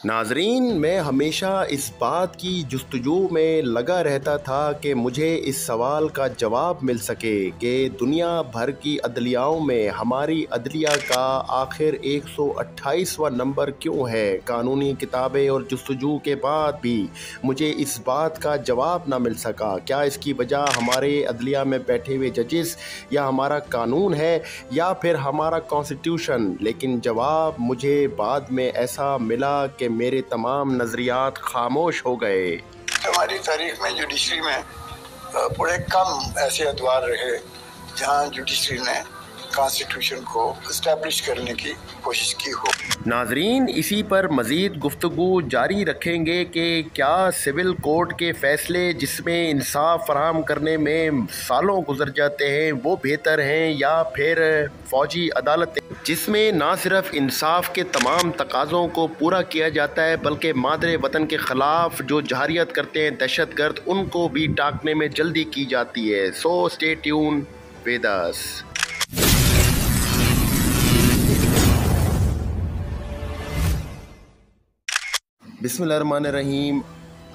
नाजरीन, मैं हमेशा इस बात की जुस्तजू में लगा रहता था कि मुझे इस सवाल का जवाब मिल सके कि दुनिया भर की अदलियाओं में हमारी अदलिया का आखिर 128वां नंबर क्यों है। कानूनी किताबें और जुस्तजू के बाद भी मुझे इस बात का जवाब ना मिल सका। क्या इसकी वजह हमारे अदलिया में बैठे हुए जजेस या हमारा कानून है या फिर हमारा कॉन्स्टिट्यूशन? लेकिन जवाब मुझे बाद में ऐसा मिला कि मेरे तमाम नज़रियात खामोश हो गए। हमारी तारीख में जुडिशरी में बड़े कम ऐसे अदवार रहे जहां जुडिशरी ने कॉन्स्टिट्यूशन को इस्टेब्लिश करने की कोशिश की हो। नाजरीन, इसी पर मज़ीद गुफ्तगू जारी रखेंगे कि क्या सिविल कोर्ट के फ़ैसले जिसमें इंसाफ फराहम करने में सालों गुजर जाते हैं वो बेहतर हैं या फिर फ़ौजी अदालतें जिसमें ना सिर्फ इंसाफ के तमाम तकाज़ों को पूरा किया जाता है बल्कि मादरे वतन के ख़िलाफ़ जो जहारियत करते हैं दहशतगर्द उनको भी टाकने में जल्दी की जाती है। So stay tune with us. बिस्मिल्लाहिर्रहमानिर्रहीम।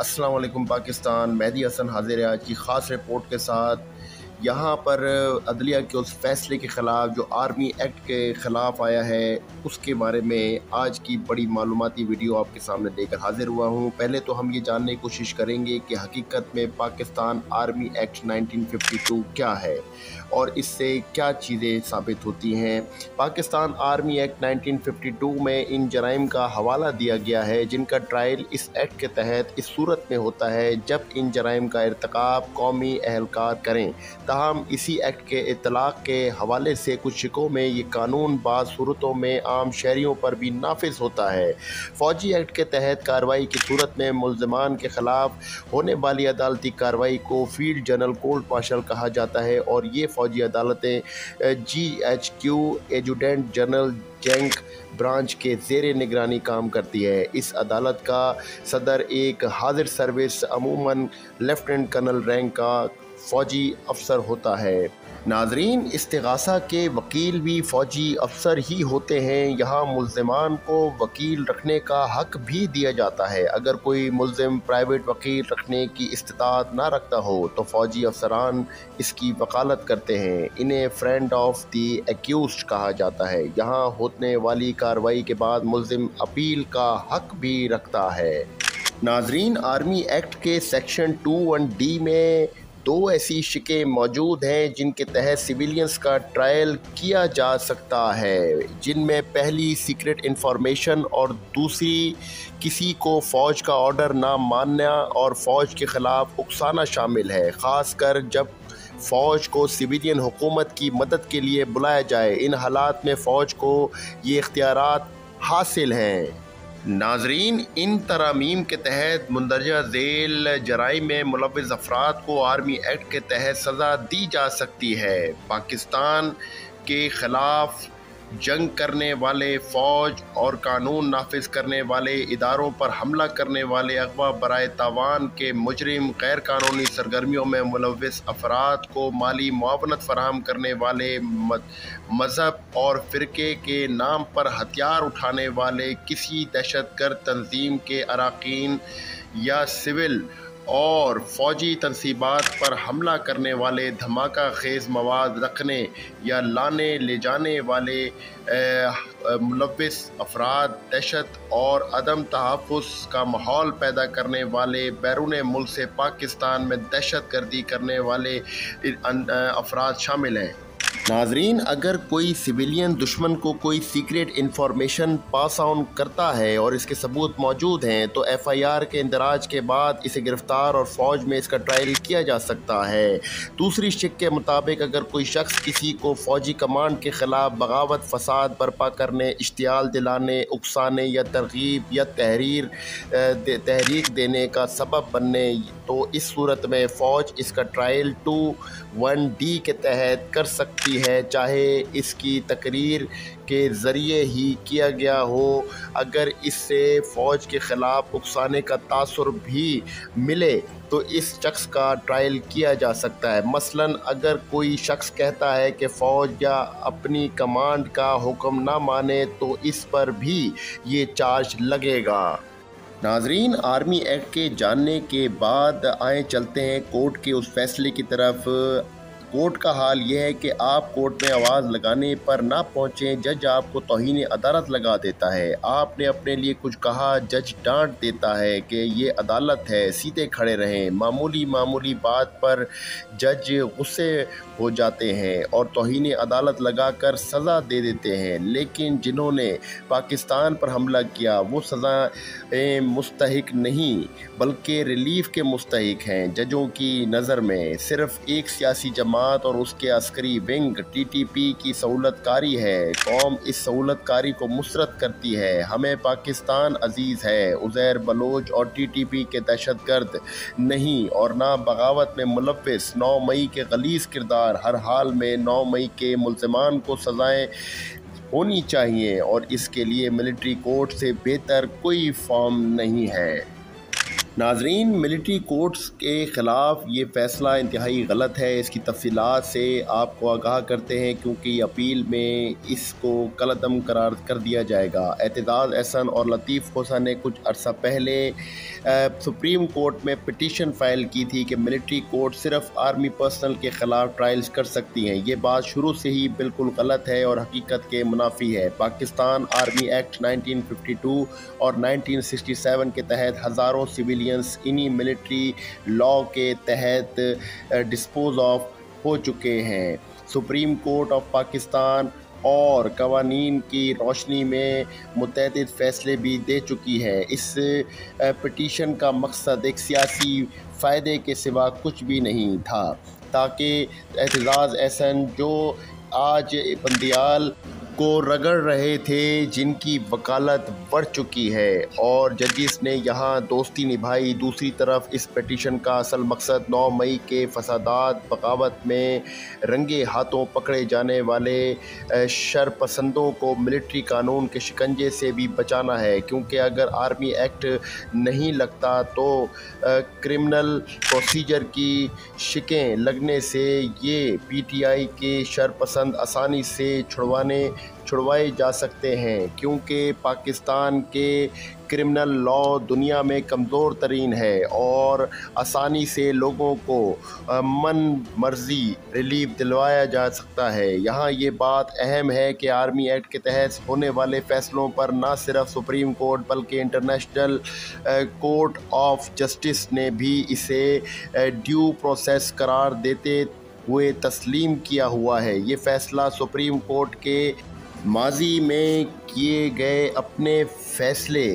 अस्सलाम वालेकुम पाकिस्तान। मेहदी हसन हाजिर है आज की ख़ास रिपोर्ट के साथ। यहाँ पर अदलिया के उस फैसले के ख़िलाफ़ जो आर्मी एक्ट के ख़िलाफ़ आया है उसके बारे में आज की बड़ी मालूमाती वीडियो आपके सामने लेकर हाजिर हुआ हूँ। पहले तो हम ये जानने की कोशिश करेंगे कि हकीकत में पाकिस्तान आर्मी एक्ट 1952 क्या है और इससे क्या चीज़ें साबित होती हैं। पाकिस्तान आर्मी एक्ट 1952 में इन जराइम का हवाला दिया गया है जिनका ट्रायल इस एक्ट के तहत इस सूरत में होता है जब इन जराइम का इर्तिकाब कौमी अहलकार करें। ताहम इसी एक्ट के इतलाक़ के हवाले से कुछ शिकों में ये कानून बाज़ सूरतों में आम शहरियों पर भी नाफिज होता है। फ़ौजी एक्ट के तहत कार्रवाई की सूरत में मुल्ज़िमान के ख़िलाफ़ होने वाली अदालती कार्रवाई को फील्ड जनरल कोर्ट मार्शल कहा जाता है और ये फ़ौजी अदालतें GHQ एजुडेंट जनरल जंग ब्रांच के ज़ेरे निगरानी काम करती है। इस अदालत का सदर एक हाजिर सर्विस अमूमन लेफ्टिनेंट कर्नल रैंक का फ़ौजी अफसर होता है। नाजरीन, इस्तिगासा के वकील भी फ़ौजी अफसर ही होते हैं। यहाँ मुल्ज़िमान को वकील रखने का हक़ भी दिया जाता है। अगर कोई मुल्ज़िम प्राइवेट वकील रखने की इस्तिताअत ना रखता हो तो फ़ौजी अफसरान इसकी वकालत करते हैं। इन्हें फ्रेंड ऑफ दी एक्यूज़्ड कहा जाता है। यहाँ होने वाली कार्रवाई के बाद मुल्ज़िम अपील का हक़ भी रखता है। नाजरीन, आर्मी एक्ट के सेक्शन 21D में दो ऐसी शिकें मौजूद हैं जिनके तहत सिविलियंस का ट्रायल किया जा सकता है, जिनमें पहली सीक्रेट इंफॉर्मेशन और दूसरी किसी को फ़ौज का ऑर्डर ना मानना और फ़ौज के ख़िलाफ़ उकसाना शामिल है, ख़ासकर जब फ़ौज को सिविलियन हुकूमत की मदद के लिए बुलाया जाए। इन हालात में फ़ौज को ये इख्तियारात हासिल हैं। नाजरीन, इन तरामीम के तहत मुंदरजा झेल जराइम में मुलव्विस अफराद को आर्मी एक्ट के तहत सज़ा दी जा सकती है। पाकिस्तान के ख़िलाफ़ जंग करने वाले फ़ौज और कानून नाफिज करने वाले इदारों पर हमला करने वाले अगवा बराए तावान के मुजरिम गैर कानूनी सरगर्मियों में मुलव्विस अफराद को माली मुआवनत फराहम करने वाले मज़हब और फ़िरके के नाम पर हथियार उठाने वाले किसी दहशतगर्द तंजीम के अरकान या सिविल और फ़ौजी तनसीबात पर हमला करने वाले, धमाका खेज़ मवाद रखने या लाने ले जाने वाले मुलव्विस अफराद, दहशत और अदम तहफ़्फ़ुज़ का माहौल पैदा करने वाले, बैरून मुल्क से पाकिस्तान में दहशत गर्दी करने वाले अफराद शामिल हैं। नाजरीन, अगर कोई सिविलियन दुश्मन को कोई सीक्रेट इन्फॉर्मेशन पास ऑन करता है और इसके सबूत मौजूद हैं तो FIR के इंदराज के बाद इसे गिरफ़्तार और फ़ौज में इसका ट्रायल किया जा सकता है। दूसरी शिक के मुताबिक अगर कोई शख्स किसी को फ़ौजी कमांड के ख़िलाफ़ बगावत, फसाद बर्पा करने, इश्तियाल दिलाने, उकसाने या तरग़ीब या तहरीक देने का सबब बनने तो इस सूरत में फ़ौज इसका ट्रायल 21D के तहत कर सकती है, चाहे इसकी तकरीर के ज़रिए ही किया गया हो। अगर इससे फ़ौज के ख़िलाफ़ उकसाने का तासुर भी मिले तो इस शख्स का ट्रायल किया जा सकता है। मसलन अगर कोई शख्स कहता है कि फ़ौज या अपनी कमांड का हुक्म ना माने तो इस पर भी ये चार्ज लगेगा। नाजरीन, आर्मी एक्ट के जानने के बाद आए चलते हैं कोर्ट के उस फैसले की तरफ। कोर्ट का हाल ये है कि आप कोर्ट में आवाज़ लगाने पर ना पहुँचें, जज आपको तौहीन अदालत लगा देता है। आपने अपने लिए कुछ कहा, जज डांट देता है कि ये अदालत है, सीधे खड़े रहें। मामूली बात पर जज गुस्से हो जाते हैं और तौहीन अदालत लगाकर सज़ा दे देते हैं। लेकिन जिन्होंने पाकिस्तान पर हमला किया वो सज़ा मुस्तहिक नहीं बल्कि रिलीफ के मुस्तहिक हैं। जजों की नज़र में सिर्फ एक सियासी जमात और उसके अस्करी विंग TTP की सहूलतकारी है। कौम इस सहूलतकारी को मुसरत करती है। हमें पाकिस्तान अजीज़ है। उज़ैर बलोच और TTP के दहशतगर्द नहीं और ना बगावत में मुलव्विस 9 मई के गलीज़ किरदार। हर हाल में 9 मई के मुल्ज़िमान को सज़ाएं होनी चाहिए और इसके लिए मिलिट्री कोर्ट से बेहतर कोई फॉर्म नहीं है। नाजरीन, मिलिट्री कोर्ट्स के ख़िलाफ़ ये फ़ैसला इंतहाई गलत है। इसकी तफसीलात से आपको आगाह करते हैं क्योंकि अपील में इसको कलअदम करार कर दिया जाएगा। एतजाज़ अहसन और लतीफ़ खोसा ने कुछ अरसा पहले सुप्रीम कोर्ट में पिटीशन फ़ाइल की थी कि मिलिट्री कोर्ट सिर्फ आर्मी पर्सनल के ख़िलाफ़ ट्रायल्स कर सकती हैं। ये बात शुरू से ही बिल्कुल गलत है और हकीकत के मुनाफी है। पाकिस्तान आर्मी एक्ट 1952 और 1967 के तहत हज़ारों सिविलियंस इन्हीं मिलिट्री लॉ के तहत डिस्पोज ऑफ हो चुके हैं। सुप्रीम कोर्ट ऑफ पाकिस्तान और कवानीन की रोशनी में मुतअद्दिद फैसले भी दे चुकी है। इस पिटीशन का मकसद एक सियासी फ़ायदे के सिवा कुछ भी नहीं था ताकि एतजाज़ अहसन जो आज बंदियाल को रगड़ रहे थे, जिनकी वकालत बढ़ चुकी है और जजिस ने यहाँ दोस्ती निभाई। दूसरी तरफ इस पिटीशन का असल मकसद 9 मई के फसादात बगावत में रंगे हाथों पकड़े जाने वाले शरपसंदों को मिलिट्री कानून के शिकंजे से भी बचाना है, क्योंकि अगर आर्मी एक्ट नहीं लगता तो क्रिमिनल प्रोसीजर की शिकें लगने से ये PTI के शरपसंद आसानी से छुड़वाए जा सकते हैं, क्योंकि पाकिस्तान के क्रिमिनल लॉ दुनिया में कमज़ोर तरीन है और आसानी से लोगों को मन मर्जी रिलीफ दिलवाया जा सकता है। यहाँ ये बात अहम है कि आर्मी एक्ट के तहत होने वाले फ़ैसलों पर न सिर्फ सुप्रीम कोर्ट बल्कि इंटरनेशनल कोर्ट ऑफ जस्टिस ने भी इसे ड्यू प्रोसेस करार देते हुए तस्लीम किया हुआ है। ये फ़ैसला सुप्रीम कोर्ट के माजी में किए गए अपने फ़ैसले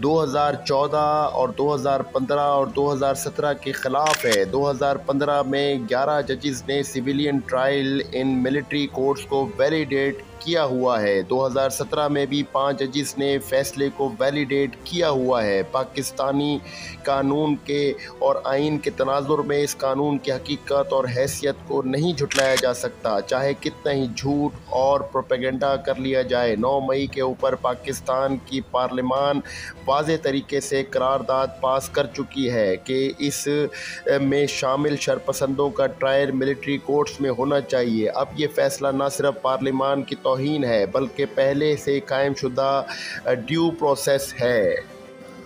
2014 और 2015 और 2017 के ख़िलाफ़ है। 2015 में 11 जजिस ने civilian trial in military courts को वैलिडेट किया हुआ है। 2017 में भी 5 जजिस ने फ़ैसले को वैलिडेट किया हुआ है। पाकिस्तानी कानून के और आइन के तनाजुर में इस कानून की हकीकत और हैसियत को नहीं झुटलाया जा सकता, चाहे कितना ही झूठ और प्रोपेगेंडा कर लिया जाए। 9 मई के ऊपर पाकिस्तान की पार्लियामान वाज़े तरीके से करारदाद पास कर चुकी है कि इस में शामिल शरपसंदों का ट्रायल मिलिट्री कोर्ट्स में होना चाहिए। अब ये फ़ैसला न सिर्फ पार्लियामान की तौहीन है बल्कि पहले से कायम शुदा ड्यू प्रोसेस है।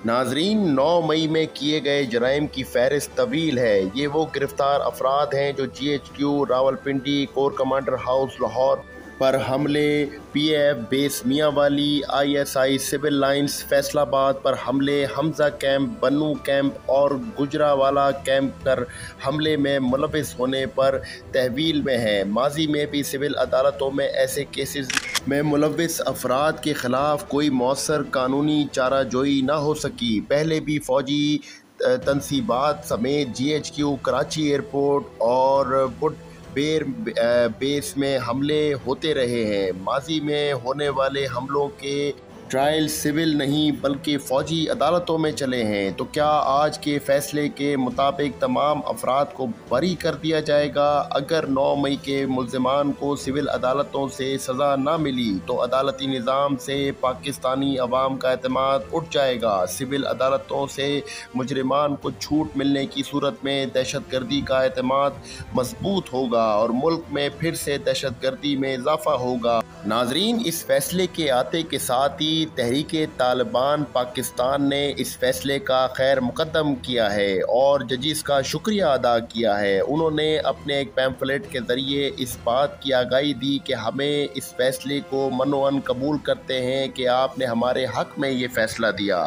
नाजरीन, 9 मई में किए गए जराइम की फहरिस्त तवील है। ये वो गिरफ्तार अफराद हैं जो GHQ Rawalpindi, corps commander house Lahore पर हमले, PAF base Mianwali, ISI civil lines Faisalabad पर हमले, हमजा कैंप, बन्नू कैंप और गुजरावाला कैंप पर हमले में मुलविस होने पर तहवील में हैं। माजी में भी सिविल अदालतों में ऐसे केसेस में मुलविस अफराद के ख़िलाफ़ कोई मौसर कानूनी चाराजोई ना हो सकी। पहले भी फ़ौजी तनसीबात समेत GHQ कराची एयरपोर्ट और बुट बेस में हमले होते रहे हैं। माजी में होने वाले हमलों के ट्रायल सिविल नहीं बल्कि फ़ौजी अदालतों में चले हैं। तो क्या आज के फ़ैसले के मुताबिक तमाम अफराद को बरी कर दिया जाएगा? अगर 9 मई के मुल्ज़िमान को सिविल अदालतों से सज़ा ना मिली तो अदालती निज़ाम से पाकिस्तानी अवाम का एतमाद उठ जाएगा। सिविल अदालतों से मुजरिमान को छूट मिलने की सूरत में दहशत गर्दी का एतमाद मजबूत होगा और मुल्क में फिर से दहशत गर्दी में इजाफ़ा होगा। नाजरीन, इस फैसले के आते के साथ ही تحریک طالبان پاکستان نے اس فیصلے کا خیر مقدم کیا ہے اور ججز کا شکریہ ادا کیا ہے۔ انہوں نے اپنے ایک پیمفلیٹ کے ذریعے اس بات کی آگاہی دی کہ ہمیں اس فیصلے کو منوعاً قبول کرتے ہیں کہ آپ نے ہمارے حق میں یہ فیصلہ دیا۔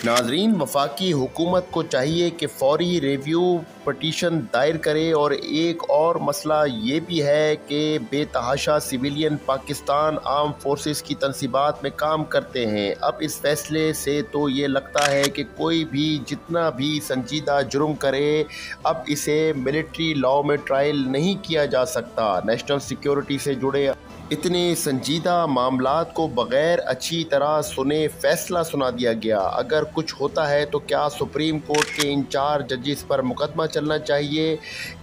ناظرین، وفاقی حکومت کو چاہیے کہ فوری ریویو پٹیشن دائر کرے، اور ایک اور مسئلہ یہ بھی ہے کہ بے تحاشا سویلین پاکستان آرم فورسز کی تنصیبات میں کام کرتے ہیں۔ اب اس فیصلے سے تو یہ لگتا ہے کہ کوئی بھی جتنا بھی سنجیدہ جرم کرے اب اسے ملٹری لاء میں ٹرائل نہیں کیا جا سکتا۔ نیشنل سیکیورٹی سے جڑے اتنے سنجیدہ معاملات کو بغیر اچھی طرح سنے فیصلہ سنا دیا گیا۔ اگر کچھ ہوتا ہے تو کیا سپریم کورٹ کے ان 4 ججز پر مقدمہ چلنا چاہیے؟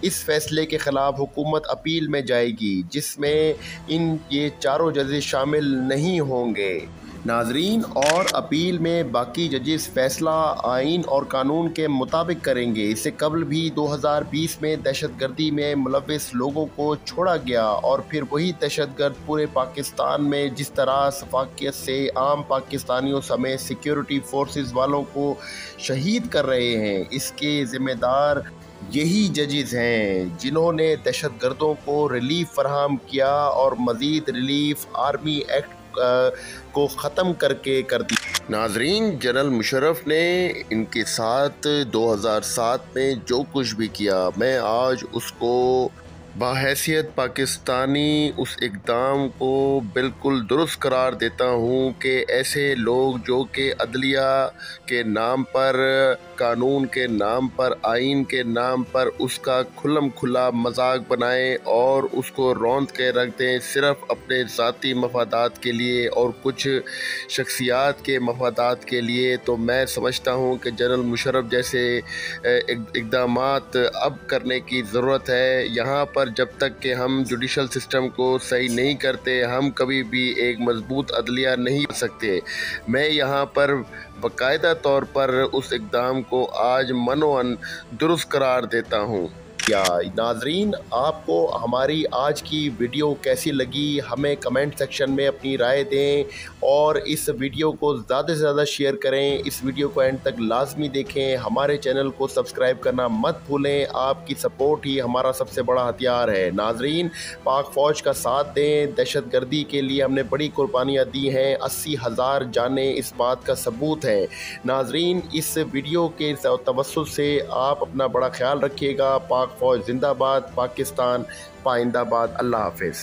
اس فیصلے کے خلاف حکومت اپیل میں جائے گی جس میں یہ 4 ججز شامل نہیں ہوں گے۔ ناظرین، اور اپیل میں باقی ججز فیصلہ آئین اور قانون کے مطابق کریں گے۔ اس سے قبل بھی 2020 میں دہشت گردی میں ملوث لوگوں کو چھوڑا گیا، اور پھر وہی دہشت گرد پورے پاکستان میں جس طرح شفافیت سے عام پاکستانیوں سمیت سیکیورٹی فورسز والوں کو شہید کر رہے ہیں، اس کے ذمہ دار یہی ججز ہیں جنہوں نے دہشت گردوں کو ریلیف فراہم کیا اور مزید ریلیف آرمی ایکٹ کو ختم کر دی۔ ناظرین، جنرل مشرف نے ان کے ساتھ 2007 میں جو کچھ بھی کیا، میں آج اس کو بحیثیت پاکستانی اس اقدام کو بالکل درست قرار دیتا ہوں کہ ایسے لوگ جو کہ عدلیہ کے نام پر، قانون کے نام پر، آئین کے نام پر اس کا کھلم کھلا مذاق بنائیں اور اس کو روند کے رکھ دیں صرف اپنے ذاتی مفادات کے لیے اور کچھ شخصیات کے مفادات کے لیے، تو میں سمجھتا ہوں کہ جنرل مشرف جیسے اقدامات اب کرنے کی ضرورت ہے۔ یہاں پر جب تک کہ ہم جوڈیشل سسٹم کو صحیح نہیں کرتے، ہم کبھی بھی ایک مضبوط عدلیہ نہیں کر سکتے۔ میں یہاں پر باقاعدہ طور پر اس اقدام کو آج منوعاً درست قرار دیتا ہوں۔ ناظرین، آپ کو ہماری آج کی ویڈیو کیسی لگی ہمیں کمنٹ سیکشن میں اپنی رائے دیں، اور اس ویڈیو کو زیادہ سے زیادہ شیئر کریں۔ اس ویڈیو کو اینڈ تک لازمی دیکھیں، ہمارے چینل کو سبسکرائب کرنا مت بھولیں۔ آپ کی سپورٹ ہی ہمارا سب سے بڑا ہتھیار ہے۔ ناظرین، پاک فوج کا ساتھ دیں، دہشت گردی کے لیے ہم نے بڑی قربانیاں دی ہیں، 80,000 جانیں اس بات کا ثبوت ہیں۔ ناظرین، اس ویڈیو کے توسط سے آپ اپنا بڑا خیال رکھیے گا۔ پاک فوج زندہ باد، پاکستان پائندہ باد۔ اللہ حافظ۔